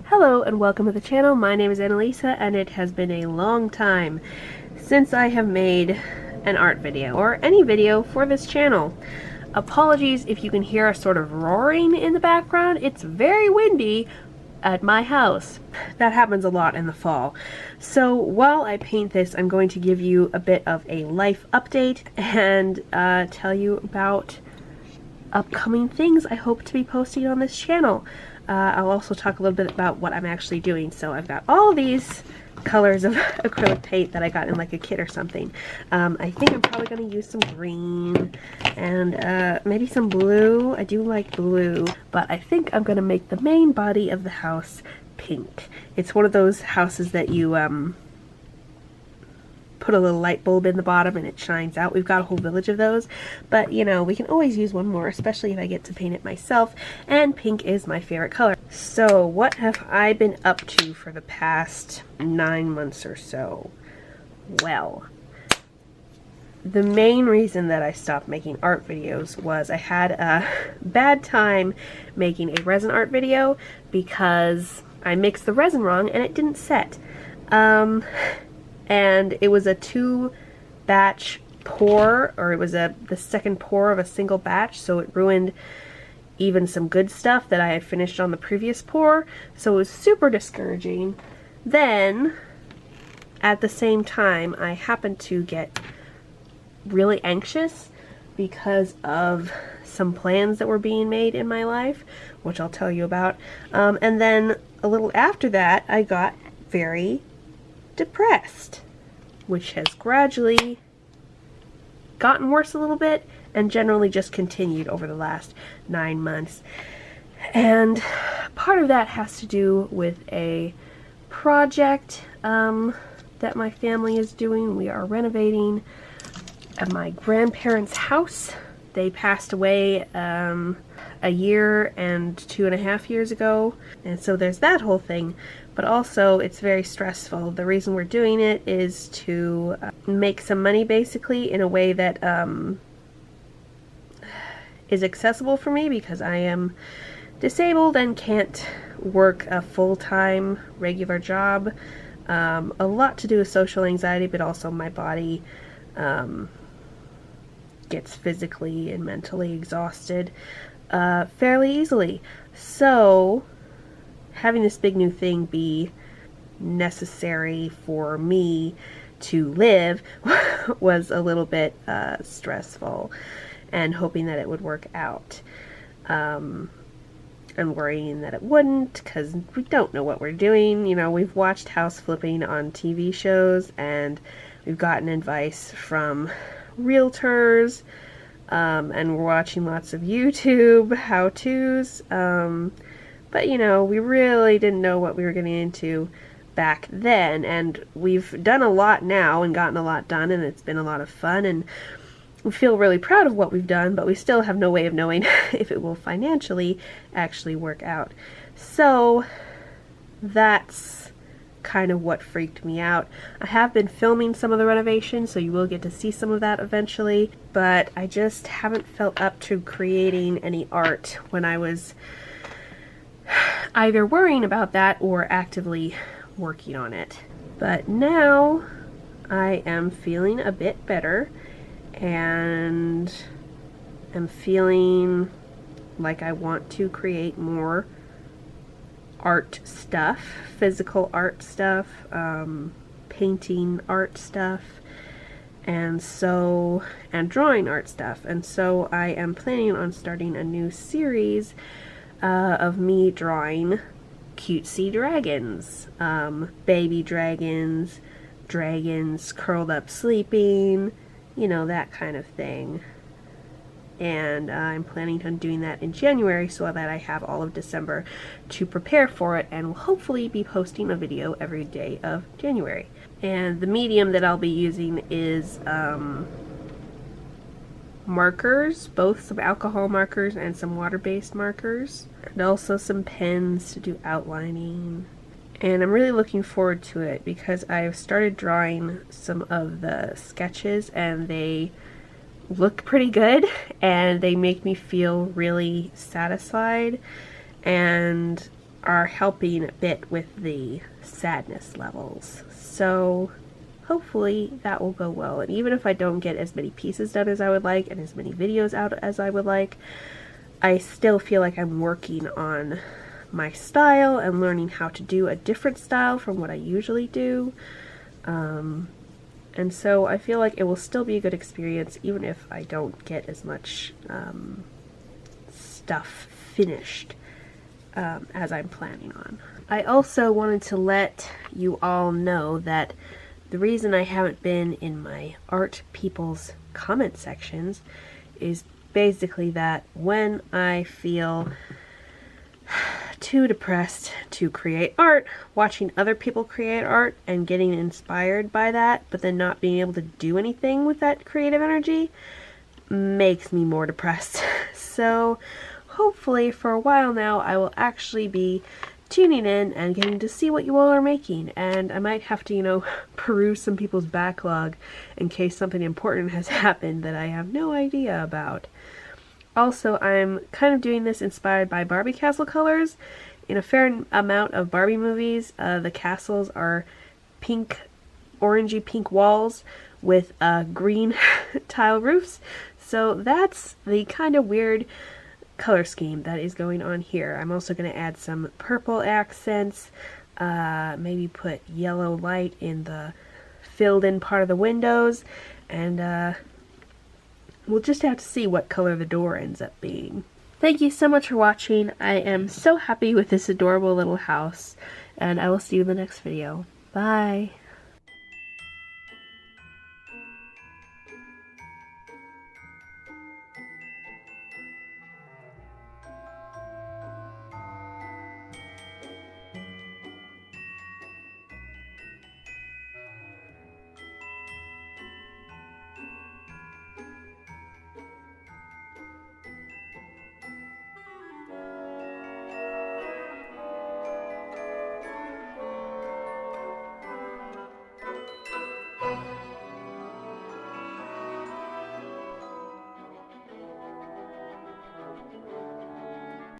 Hello and welcome to the channel. My name is Annalisa and it has been a long time since I have made an art video or any video for this channel. Apologies if you can hear a sort of roaring in the background. It's very windy at my house. That happens a lot in the fall. So while I paint this, I'm going to give you a bit of a life update and tell you about upcoming things I hope to be posting on this channel. I'll also talk a little bit about what I'm actually doing. So I've got all these colors of acrylic paint that I got in like a kit or something. I think I'm probably going to use some green and maybe some blue. I do like blue, but I think I'm going to make the main body of the house pink. It's one of those houses that you put a little light bulb in the bottom and it shines out. We've got a whole village of those, but you know, we can always use one more, especially if I get to paint it myself, and pink is my favorite color. So what have I been up to for the past 9 months or so? Well, the main reason that I stopped making art videos was I had a bad time making a resin art video because I mixed the resin wrong and it didn't set. And it was a 2-batch pour, or it was the second pour of a single batch, so it ruined even some good stuff that I had finished on the previous pour, so it was super discouraging. Then, at the same time, I happened to get really anxious because of some plans that were being made in my life, which I'll tell you about. And then a little after that, I got very depressed, which has gradually gotten worse a little bit and generally just continued over the last 9 months. And part of that has to do with a project that my family is doing. We are renovating at my grandparents' house. They passed away a year and 2.5 years ago, and so there's that whole thing. But also it's very stressful. The reason we're doing it is to make some money, basically, in a way that is accessible for me because I am disabled and can't work a full-time regular job. A lot to do with social anxiety, but also my body gets physically and mentally exhausted fairly easily. So having this big new thing be necessary for me to live was a little bit stressful, and hoping that it would work out. And worrying that it wouldn't, because we don't know what we're doing. You know, we've watched house flipping on TV shows, and we've gotten advice from realtors, and we're watching lots of YouTube how-tos. But you know, we really didn't know what we were getting into back then, and we've done a lot now and gotten a lot done, and it's been a lot of fun, and we feel really proud of what we've done, but we still have no way of knowing if it will financially actually work out. So that's kind of what freaked me out. I have been filming some of the renovations, so you will get to see some of that eventually, but I just haven't felt up to creating any art when I was either worrying about that or actively working on it. But now I am feeling a bit better and am feeling like I want to create more art stuff, physical art stuff, painting art stuff, and drawing art stuff. And so I am planning on starting a new series of me drawing cutesy dragons, baby dragons, dragons curled up sleeping, you know, that kind of thing. And I'm planning on doing that in January so that I have all of December to prepare for it, and will hopefully be posting a video every day of January. And the medium that I'll be using is markers, both some alcohol markers and some water-based markers, and also some pens to do outlining. And I'm really looking forward to it because I've started drawing some of the sketches and they look pretty good and they make me feel really satisfied, and are helping a bit with the sadness levels. So hopefully that will go well. And even if I don't get as many pieces done as I would like and as many videos out as I would like, I still feel like I'm working on my style and learning how to do a different style from what I usually do. And so I feel like it will still be a good experience even if I don't get as much stuff finished as I'm planning on. I also wanted to let you all know that the reason I haven't been in my art people's comment sections is basically that when I feel too depressed to create art, watching other people create art and getting inspired by that, but then not being able to do anything with that creative energy makes me more depressed. So hopefully for a while now I will actually be tuning in and getting to see what you all are making, and I might have to, you know, peruse some people's backlog in case something important has happened that I have no idea about. Also, I'm kind of doing this inspired by Barbie castle colors. In a fair amount of Barbie movies, the castles are pink, orangey pink walls with green tile roofs. So that's the kind of weird color scheme that is going on here. I'm also going to add some purple accents, maybe put yellow light in the filled in part of the windows, and we'll just have to see what color the door ends up being. Thank you so much for watching. I am so happy with this adorable little house, and I will see you in the next video. Bye!